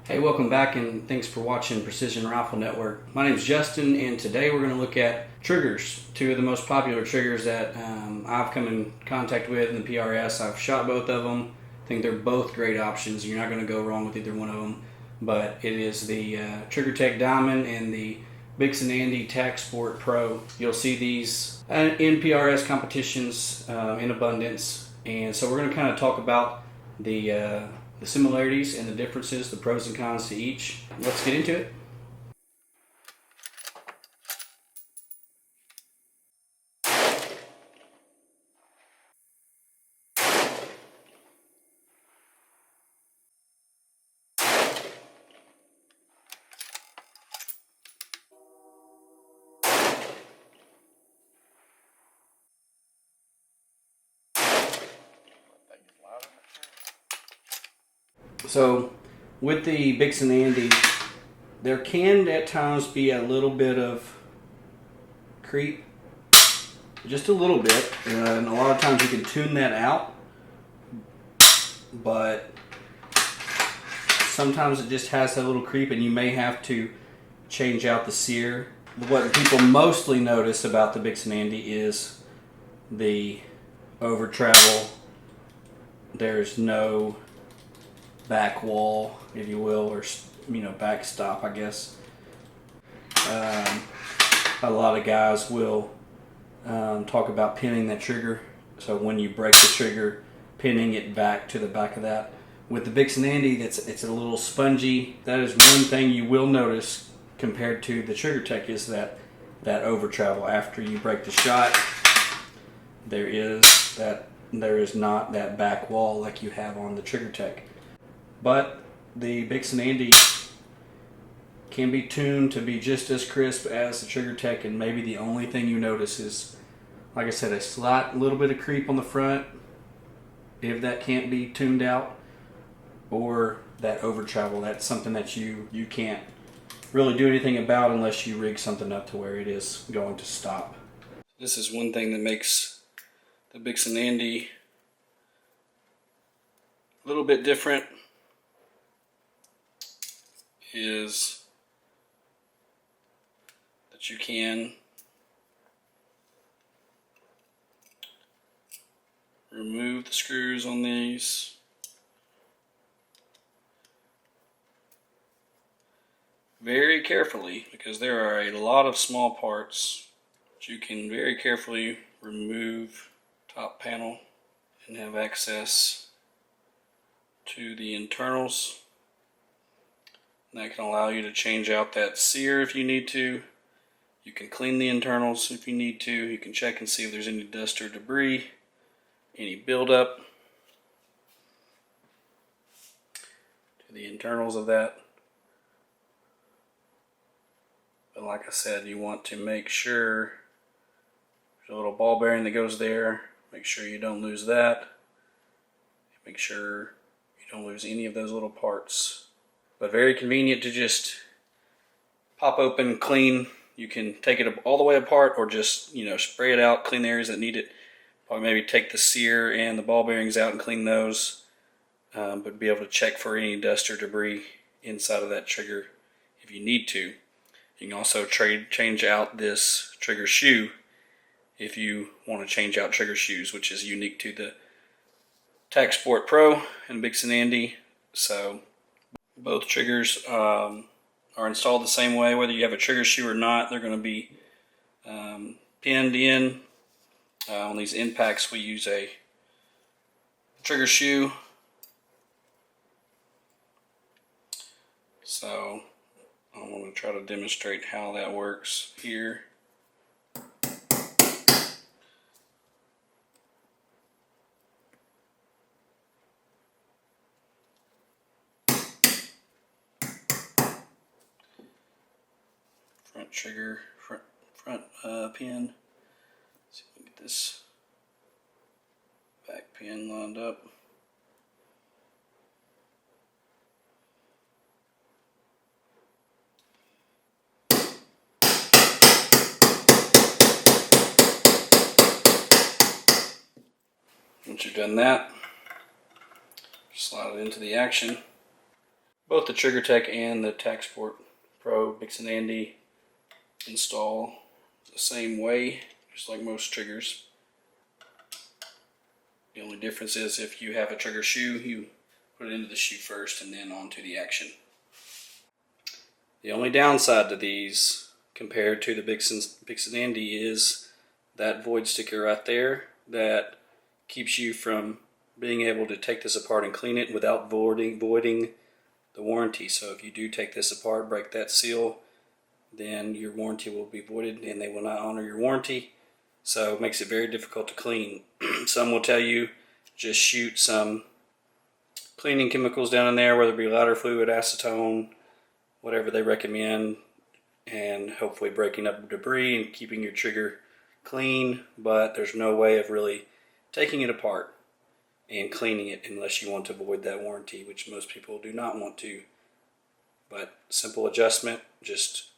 Hey, welcome back and thanks for watching Precision Rifle Network. My name is Justin and today we're going to look at triggers, two of the most popular triggers that I've come in contact with in the PRS. I've shot both of them. I think they're both great options. You're not going to go wrong with either one of them, but it is the TriggerTech Diamond and the BixNAndy Tac Sport Pro. You'll see these in PRS competitions in abundance, and so we're going to kind of talk about the similarities and the differences, the pros and cons to each. Let's get into it. So with the BixNAndy, there can at times be a little bit of creep, just a little bit, and a lot of times you can tune that out, but sometimes it just has that little creep and you may have to change out the sear. What people mostly notice about the BixNAndy is the over travel. There's no back wall, if you will, or back stop, I guess. A lot of guys will talk about pinning that trigger, so when you break the trigger, pinning it back to the back of that. With the BixNAndy, it's a little spongy. That is one thing you will notice compared to the TriggerTech, is that over travel after you break the shot. There is not that back wall like you have on the TriggerTech. But the BixNAndy can be tuned to be just as crisp as the TriggerTech, and maybe the only thing you notice is, like I said, a slight little bit of creep on the front, if that can't be tuned out, or that over travel. That's something that you can't really do anything about unless you rig something up to where it is going to stop. This is one thing that makes the BixNAndy a little bit different, is that you can remove the screws on these very carefully, because there are a lot of small parts that you can very carefully remove top panel and have access to the internals. That can allow you to change out that sear if you need to. You can clean the internals if you need to. You can check and see if there's any dust or debris, any buildup to the internals of that. But like I said, you want to make sure there's a little ball bearing that goes there. Make sure you don't lose that. Make sure you don't lose any of those little parts. But very convenient to just pop open, clean. You can take it all the way apart, or just spray it out, clean the areas that need it. Probably maybe take the sear and the ball bearings out and clean those, but be able to check for any dust or debris inside of that trigger if you need to. You can also change out this trigger shoe if you want to change out trigger shoes, which is unique to the Tac Sport Pro and BixNAndy. So both triggers are installed the same way, whether you have a trigger shoe or not. They're going to be pinned in. On these impacts, we use a trigger shoe. So I'm going to try to demonstrate how that works here. Front trigger, front pin. Let's see if we can get this back pin lined up. Once you've done that, slide it into the action. Both the TriggerTech and the TaxPort Pro BixNAndy install the same way, just like most triggers. The only difference is if you have a trigger shoe, you put it into the shoe first and then onto the action. The only downside to these compared to the BixNAndy is that void sticker right there that keeps you from being able to take this apart and clean it without voiding the warranty. So if you do take this apart, break that seal, then your warranty will be voided and they will not honor your warranty. So it makes it very difficult to clean. Some will tell you just shoot some cleaning chemicals down in there, whether it be lighter fluid, acetone, whatever they recommend, and hopefully breaking up debris and keeping your trigger clean. But there's no way of really taking it apart and cleaning it unless you want to void that warranty, which most people do not want to. But simple adjustment, just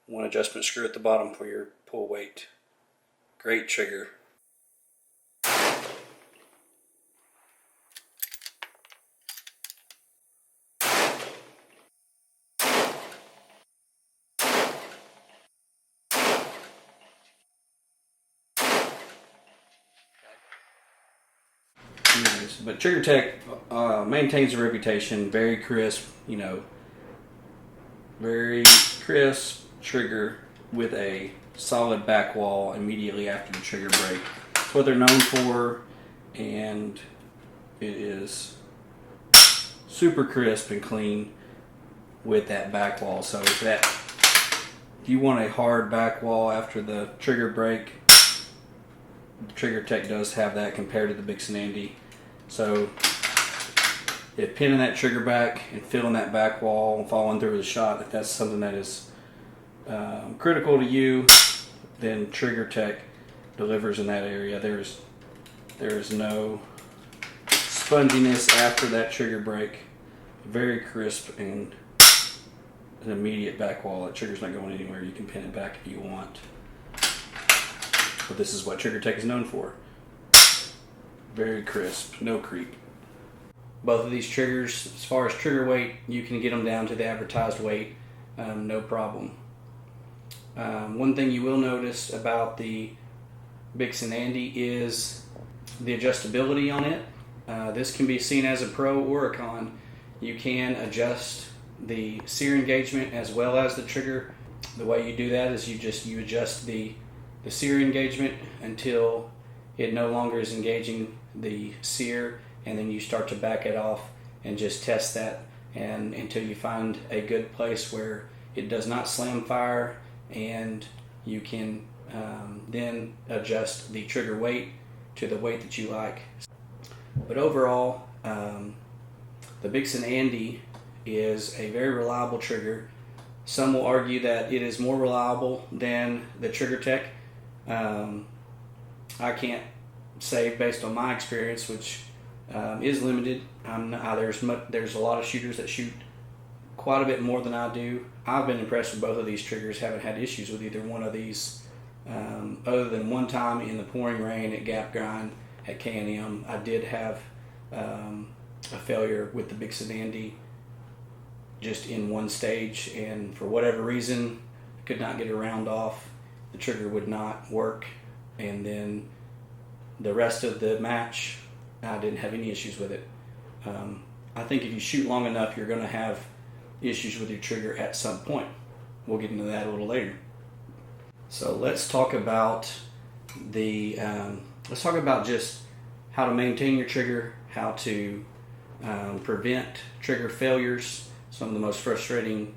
one adjustment screw at the bottom for your pull weight. Great trigger. But TriggerTech maintains a reputation, very crisp, very crisp trigger with a solid back wall immediately after the trigger break. That's what they're known for, and it is super crisp and clean with that back wall. So if you want a hard back wall after the trigger break, TriggerTech does have that compared to the BixNAndy. So if pinning that trigger back and filling that back wall and following through with a shot, if that's something that is critical to you, then TriggerTech delivers in that area. There is no sponginess after that trigger break. Very crisp and an immediate back wall. That trigger's not going anywhere. You can pin it back if you want. But this is what TriggerTech is known for. Very crisp, no creep. Both of these triggers, as far as trigger weight, you can get them down to the advertised weight, no problem. One thing you will notice about the BixNAndy is the adjustability on it. This can be seen as a pro or a con. You can adjust the sear engagement as well as the trigger. The way you do that is you adjust the sear engagement until it no longer is engaging the sear, and then you start to back it off and just test that and until you find a good place where it does not slam fire, and you can then adjust the trigger weight to the weight that you like. But overall, the BixNAndy is a very reliable trigger. Some will argue that it is more reliable than the TriggerTech. I can't say based on my experience, which is limited. There's a lot of shooters that shoot quite a bit more than I do. I've been impressed with both of these triggers. Haven't had issues with either one of these, other than one time in the pouring rain at Gap Grind at K&M. I did have a failure with the BixNAndy just in one stage, and for whatever reason I could not get a round off. The trigger would not work, and then the rest of the match I didn't have any issues with it. I think if you shoot long enough, you're going to have issues with your trigger at some point. We'll get into that a little later. So let's talk about just how to maintain your trigger, how to prevent trigger failures. Some of the most frustrating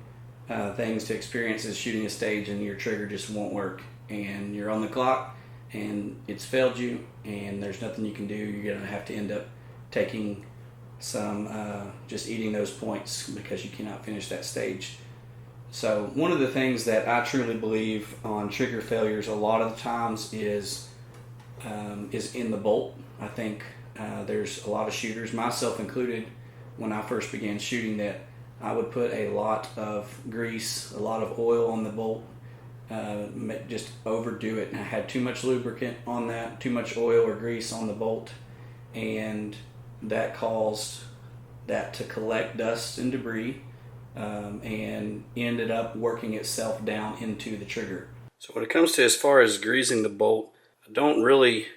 things to experience is shooting a stage and your trigger just won't work, and you're on the clock and it's failed you, and there's nothing you can do. You're going to have to end up taking some, just eating those points because you cannot finish that stage. So one of the things that I truly believe on trigger failures a lot of the times is in the bolt. I think there's a lot of shooters, myself included, when I first began shooting, that I would put a lot of grease, a lot of oil on the bolt, just overdo it, and I had too much lubricant on that, too much oil or grease on the bolt, and that caused that to collect dust and debris, and ended up working itself down into the trigger. So when it comes to as far as greasing the bolt, I don't really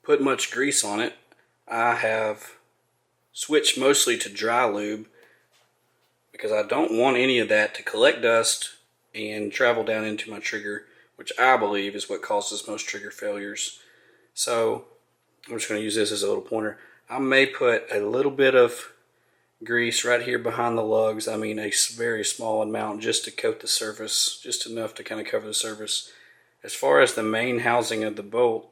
put much grease on it. I have switched mostly to dry lube because I don't want any of that to collect dust and travel down into my trigger, which I believe is what causes most trigger failures. So I'm just going to use this as a little pointer. I may put a little bit of grease right here behind the lugs. I mean a very small amount just to coat the surface, just enough to kind of cover the surface. As far as the main housing of the bolt,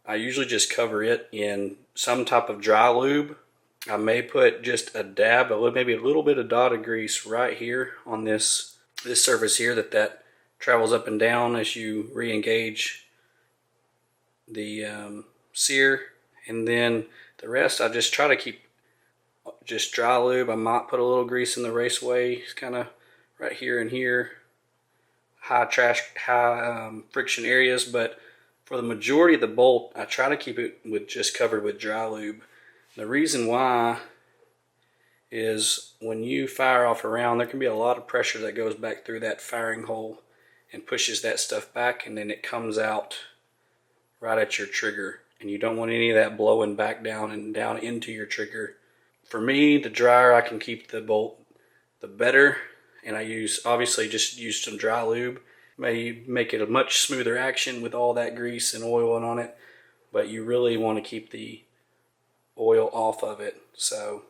I usually just cover it in some type of dry lube. I may put just a dab, maybe a little bit of dot of grease right here on this surface here that travels up and down as you re-engage the sear, and then the rest I just try to keep just dry lube. I might put a little grease in the raceway, kind of right here and here, high friction areas, but for the majority of the bolt I try to keep it just covered with dry lube. The reason why is when you fire off a round, there can be a lot of pressure that goes back through that firing hole and pushes that stuff back, and then it comes out right at your trigger, and you don't want any of that blowing back down and down into your trigger. For me, the drier I can keep the bolt, the better, and I obviously just use some dry lube. May make it a much smoother action with all that grease and oil on it, but you really want to keep the oil off of it. So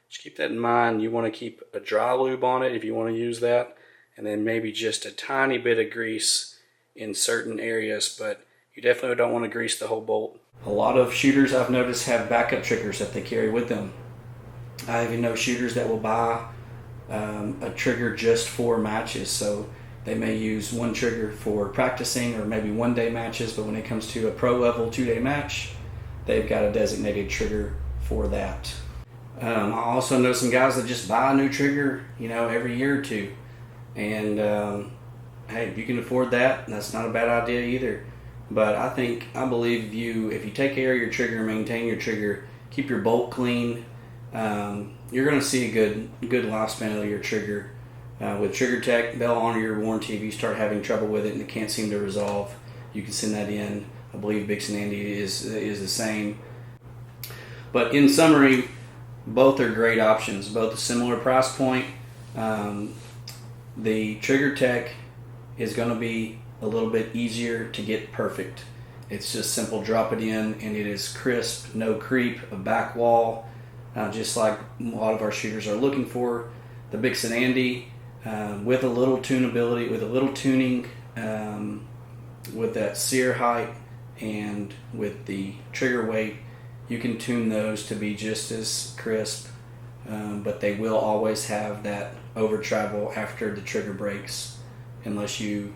just keep that in mind. You want to keep a dry lube on it if you want to use that, and then maybe just a tiny bit of grease in certain areas, but you definitely don't want to grease the whole bolt. A lot of shooters I've noticed have backup triggers that they carry with them. I even know shooters that will buy a trigger just for matches, so they may use one trigger for practicing or maybe one-day matches, but when it comes to a pro level 2-day match, they've got a designated trigger for that. I also know some guys that just buy a new trigger, every year or two, and hey, if you can afford that, that's not a bad idea either. But I believe if you take care of your trigger, maintain your trigger, keep your bolt clean, you're going to see a good lifespan of your trigger. With TriggerTech, they'll honor your warranty. If you start having trouble with it and it can't seem to resolve, you can send that in. I believe BixNAndy is the same. But in summary, both are great options, both a similar price point. The TriggerTech is going to be a little bit easier to get perfect. It's just simple, drop it in, and it is crisp, no creep, a back wall, just like a lot of our shooters are looking for. The BixNAndy, with a little tunability, with a little tuning, with that sear height and with the trigger weight, you can tune those to be just as crisp, but they will always have that over travel after the trigger breaks, unless you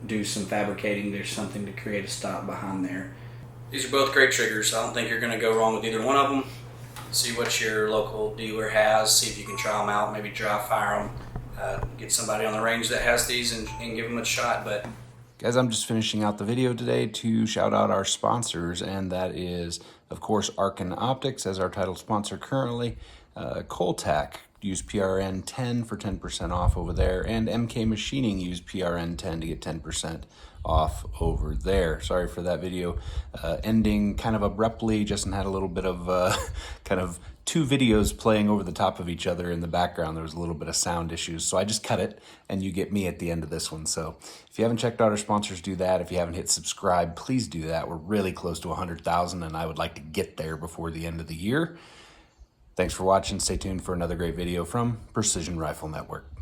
do some fabricating. There's something to create a stop behind there. These are both great triggers. I don't think you're going to go wrong with either one of them. See what your local dealer has, see if you can try them out, maybe dry fire them, get somebody on the range that has these and give them a shot. But guys, I'm just finishing out the video today to shout out our sponsors, and that is, of course, Arkin Optics as our title sponsor currently, Coltac. Use PRN10 for 10% off over there, and MK Machining, use PRN10 to get 10% off over there. Sorry for that video ending kind of abruptly. Justin had a little bit of kind of two videos playing over the top of each other in the background. There was a little bit of sound issues, so I just cut it, and you get me at the end of this one. So if you haven't checked out our sponsors, do that. If you haven't hit subscribe, please do that. We're really close to 100,000, and I would like to get there before the end of the year. Thanks for watching. Stay tuned for another great video from Precision Rifle Network.